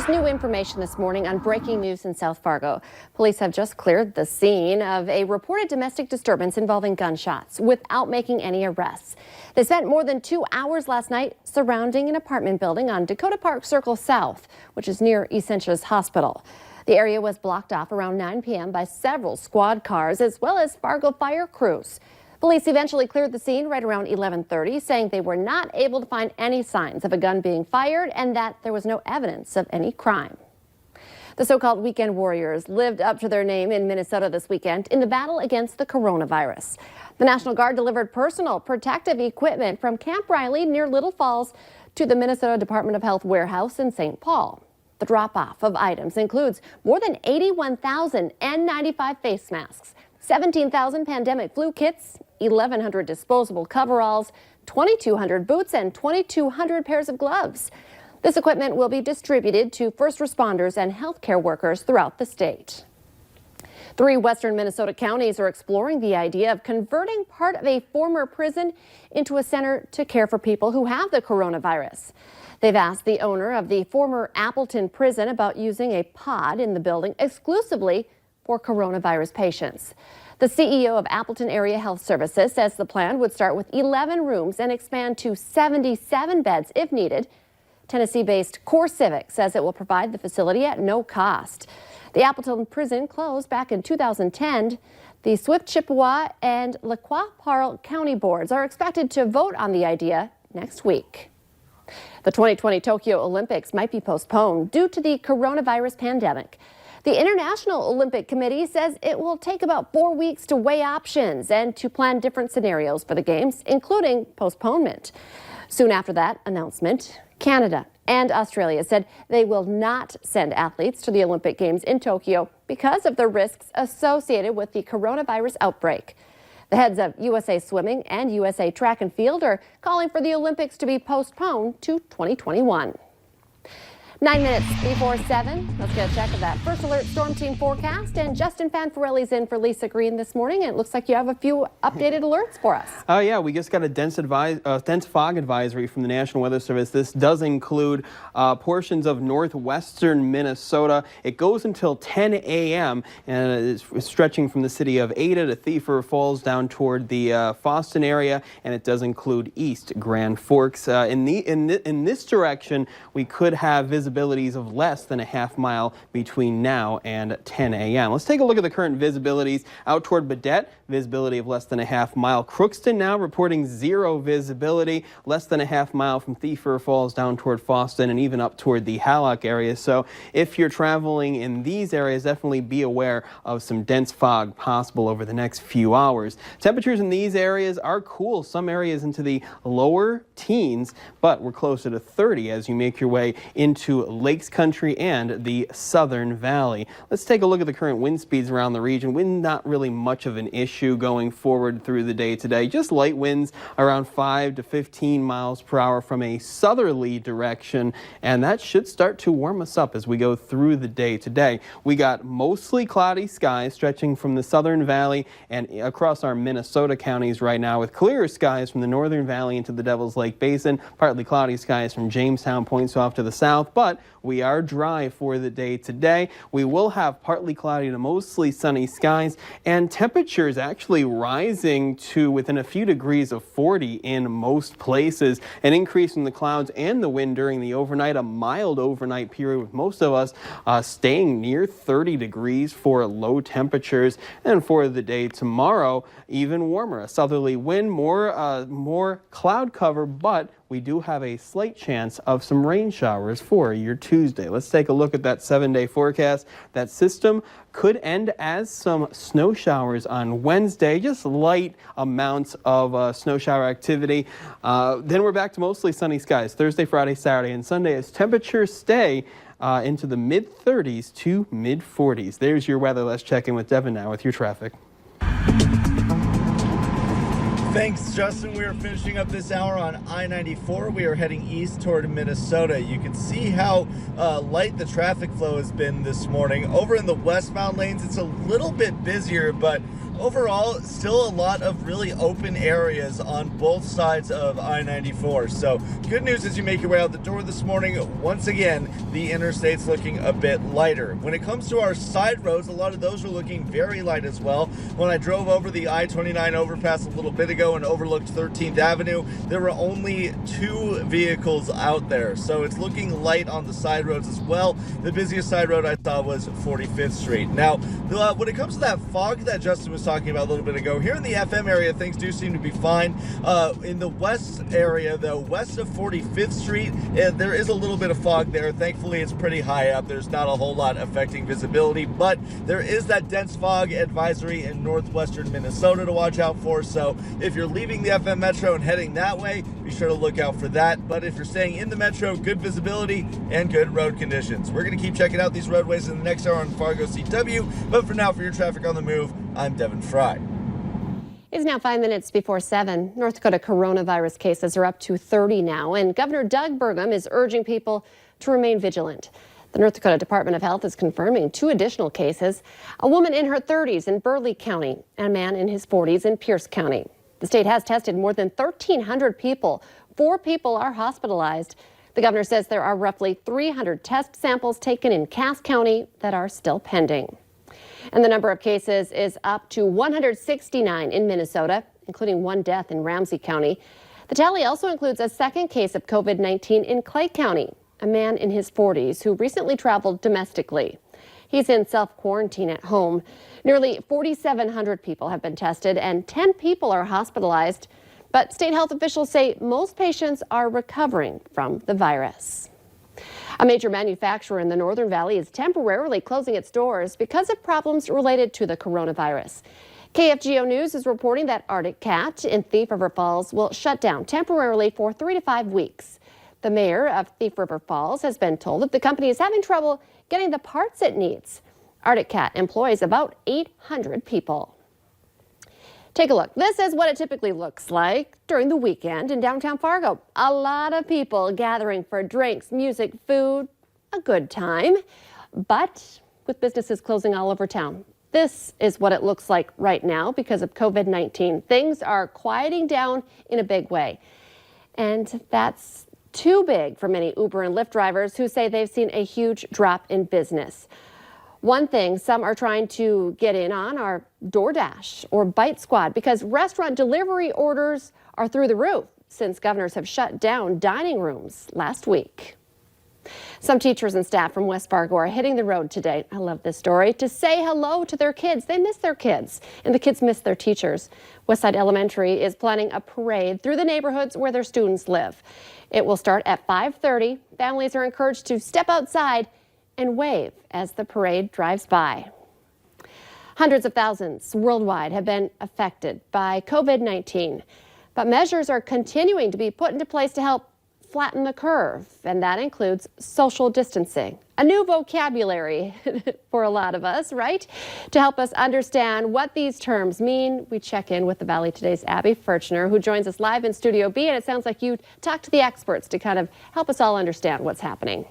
There's new information this morning on breaking news in South Fargo. Police have just cleared the scene of a reported domestic disturbance involving gunshots without making any arrests. They spent more than 2 hours last night surrounding an apartment building on Dakota Park Circle South, which is near Essentia Hospital. The area was blocked off around 9 p.m. by several squad cars as well as Fargo fire crews. Police eventually cleared the scene right around 11:30, saying they were not able to find any signs of a gun being fired and that there was no evidence of any crime. The so-called weekend warriors lived up to their name in Minnesota this weekend in the battle against the coronavirus. The National Guard delivered personal protective equipment from Camp Riley near Little Falls to the Minnesota Department of Health warehouse in St. Paul. The drop-off of items includes more than 81,000 N95 face masks, 17,000 pandemic flu kits, 1,100 disposable coveralls, 2,200 boots, and 2,200 pairs of gloves. This equipment will be distributed to first responders and healthcare workers throughout the state. 3 western Minnesota counties are exploring the idea of converting part of a former prison into a center to care for people who have the coronavirus. They've asked the owner of the former Appleton prison about using a pod in the building exclusively for coronavirus patients. The CEO of Appleton Area Health Services says the plan would start with 11 rooms and expand to 77 beds if needed. Tennessee-based CoreCivic says it will provide the facility at no cost. The Appleton prison closed back in 2010. The Swift, Chippewa, and LaCroix County boards are expected to vote on the idea next week. The 2020 Tokyo Olympics might be postponed due to the coronavirus pandemic. The International Olympic Committee says it will take about 4 weeks to weigh options and to plan different scenarios for the Games, including postponement. Soon after that announcement, Canada and Australia said they will not send athletes to the Olympic Games in Tokyo because of the risks associated with the coronavirus outbreak. The heads of USA Swimming and USA Track and Field are calling for the Olympics to be postponed to 2021. 9 minutes before 7. Let's get a check of that First Alert Storm Team forecast. And Justin Fanfarelli's in for Lisa Green this morning. And it looks like you have a few updated alerts for us. Oh, yeah. We just got a dense fog advisory from the National Weather Service. This does include portions of northwestern Minnesota. It goes until 10 a.m. and it's stretching from the city of Ada to Thief Falls down toward the Fosston area. And it does include East Grand Forks. In this direction, we could have visibilities of less than a half mile between now and 10 a.m. Let's take a look at the current visibilities. Out toward Baudette, visibility of less than a half mile. Crookston now reporting 0 visibility, less than a half mile from Thief Falls down toward Fosston and even up toward the Hallock area. So if you're traveling in these areas, definitely be aware of some dense fog possible over the next few hours. Temperatures in these areas are cool. Some areas into the lower teens, but we're closer to 30 as you make your way into Lakes Country and the Southern Valley. Let's take a look at the current wind speeds around the region. Wind not really much of an issue going forward through the day today. Just light winds around 5 to 15 miles per hour from a southerly direction, and that should start to warm us up as we go through the day today. We got mostly cloudy skies stretching from the Southern Valley and across our Minnesota counties right now, with clearer skies from the Northern Valley into the Devil's Lake Basin, partly cloudy skies from Jamestown points off to the south, but we are dry for the day today. We will have partly cloudy to mostly sunny skies, and temperatures actually rising to within a few degrees of 40 in most places. An increase in the clouds and the wind during the overnight, a mild overnight period with most of us staying near 30 degrees for low temperatures. And for the day tomorrow, even warmer. A southerly wind, more cloud cover, but we do have a slight chance of some rain showers for your Tuesday. Let's take a look at that 7-day forecast. That system could end as some snow showers on Wednesday, just light amounts of snow shower activity. Then we're back to mostly sunny skies Thursday, Friday, Saturday, and Sunday as temperatures stay into the mid-30s to mid-40s. There's your weather. Let's check in with Devin now with your traffic. Thanks, Justin. We are finishing up this hour on I-94. We are heading east toward Minnesota. You can see how light the traffic flow has been this morning. Over in the westbound lanes, it's a little bit busier, but overall, still a lot of really open areas on both sides of I-94. So good news as you make your way out the door this morning. Once again, the interstate's looking a bit lighter. When it comes to our side roads, a lot of those are looking very light as well. When I drove over the I-29 overpass a little bit ago and overlooked 13th Avenue, there were only 2 vehicles out there. So it's looking light on the side roads as well. The busiest side road I saw was 45th Street. Now, when it comes to that fog that Justin was talking about a little bit ago, here in the FM area, things do seem to be fine. In the west area, though, west of 45th Street, there is a little bit of fog there. Thankfully, it's pretty high up. There's not a whole lot affecting visibility, but there is that dense fog advisory in northwestern Minnesota to watch out for. So if you're leaving the FM Metro and heading that way, be sure to look out for that. But if you're staying in the Metro, good visibility and good road conditions. We're going to keep checking out these roadways in the next hour on Fargo CW. But for now, for your traffic on the move, I'm Devin Fry. It's now 5 minutes before 7. North Dakota coronavirus cases are up to 30 now, and Governor Doug Burgum is urging people to remain vigilant. The North Dakota Department of Health is confirming 2 additional cases, a woman in her 30s in Burleigh County and a man in his 40s in Pierce County. The state has tested more than 1,300 people. 4 people are hospitalized. The governor says there are roughly 300 test samples taken in Cass County that are still pending. And the number of cases is up to 169 in Minnesota, including 1 death in Ramsey County. The tally also includes a second case of COVID-19 in Clay County, a man in his 40s who recently traveled domestically. He's in self-quarantine at home. Nearly 4,700 people have been tested and 10 people are hospitalized. But state health officials say most patients are recovering from the virus. A major manufacturer in the Northern Valley is temporarily closing its doors because of problems related to the coronavirus. KFGO News is reporting that Arctic Cat in Thief River Falls will shut down temporarily for 3 to 5 weeks. The mayor of Thief River Falls has been told that the company is having trouble getting the parts it needs. Arctic Cat employs about 800 people. Take a look. This is what it typically looks like during the weekend in downtown Fargo. A lot of people gathering for drinks, music, food, a good time. But with businesses closing all over town, this is what it looks like right now because of COVID-19. Things are quieting down in a big way. And that's too big for many Uber and Lyft drivers who say they've seen a huge drop in business. One thing some are trying to get in on are DoorDash or Bite Squad because restaurant delivery orders are through the roof since governors have shut down dining rooms last week. Some teachers and staff from West Fargo are hitting the road today. I love this story. To say hello to their kids. They miss their kids and the kids miss their teachers. Westside Elementary is planning a parade through the neighborhoods where their students live. It will start at 5:30. Families are encouraged to step outside and wave as the parade drives by. Hundreds of thousands worldwide have been affected by COVID-19, but measures are continuing to be put into place to help flatten the curve, and that includes social distancing. A new vocabulary for a lot of us, right? To help us understand what these terms mean, we check in with the Valley Today's Abby Furchner, who joins us live in Studio B, and it sounds like you talked to the experts to kind of help us all understand what's happening.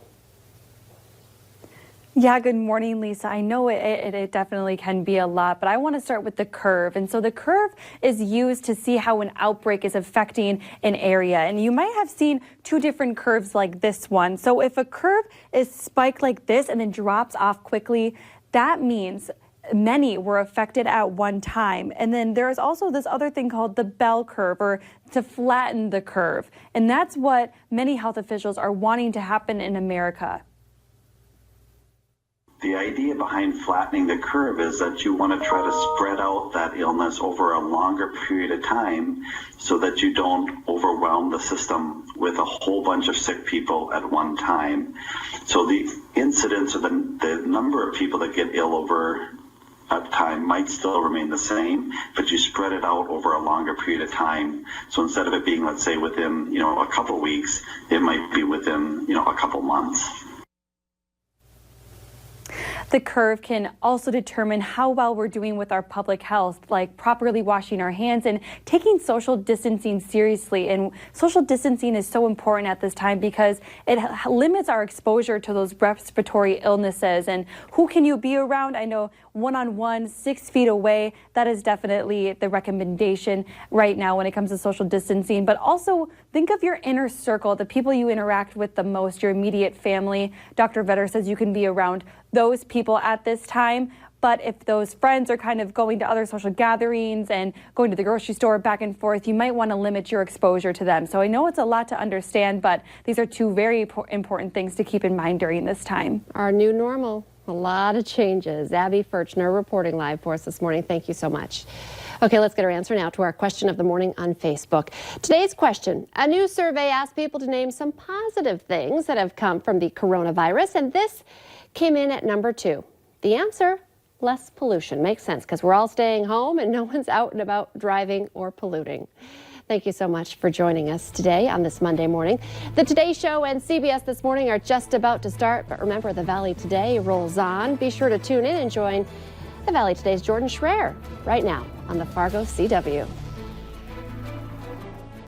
Yeah, good morning, Lisa. I know it definitely can be a lot, but I want to start with the curve. And so the curve is used to see how an outbreak is affecting an area. And you might have seen 2 different curves like this one. So if a curve is spiked like this and then drops off quickly, that means many were affected at one time. And then there's also this other thing called the bell curve, or to flatten the curve. And that's what many health officials are wanting to happen in America. The idea behind flattening the curve is that you want to try to spread out that illness over a longer period of time so that you don't overwhelm the system with a whole bunch of sick people at one time. So the incidence or the number of people that get ill over a time might still remain the same, but you spread it out over a longer period of time. So instead of it being, let's say, within, a couple weeks, it might be within, a couple months. The curve can also determine how well we're doing with our public health, like properly washing our hands and taking social distancing seriously. And social distancing is so important at this time because it limits our exposure to those respiratory illnesses. And who can you be around? I know one-on-one, 6 feet away, that is definitely the recommendation right now when it comes to social distancing. But also think of your inner circle, the people you interact with the most, your immediate family. Dr. Vetter says you can be around those people at this time. But if those friends are kind of going to other social gatherings and going to the grocery store back and forth, you might want to limit your exposure to them. So I know it's a lot to understand, but these are two very important things to keep in mind during this time. Our new normal. A lot of changes. Abby Furchner reporting live for us this morning. Thank you so much. Okay, let's get our answer now to our question of the morning on Facebook. Today's question, a new survey asked people to name some positive things that have come from the coronavirus, and this came in at number 2. The answer, less pollution. Makes sense because we're all staying home and no one's out and about driving or polluting. Thank you so much for joining us today on this Monday morning. The Today Show and CBS This Morning are just about to start, but remember, the Valley Today rolls on. Be sure to tune in and join the Valley Today's Jordan Schreier right now on the Fargo CW.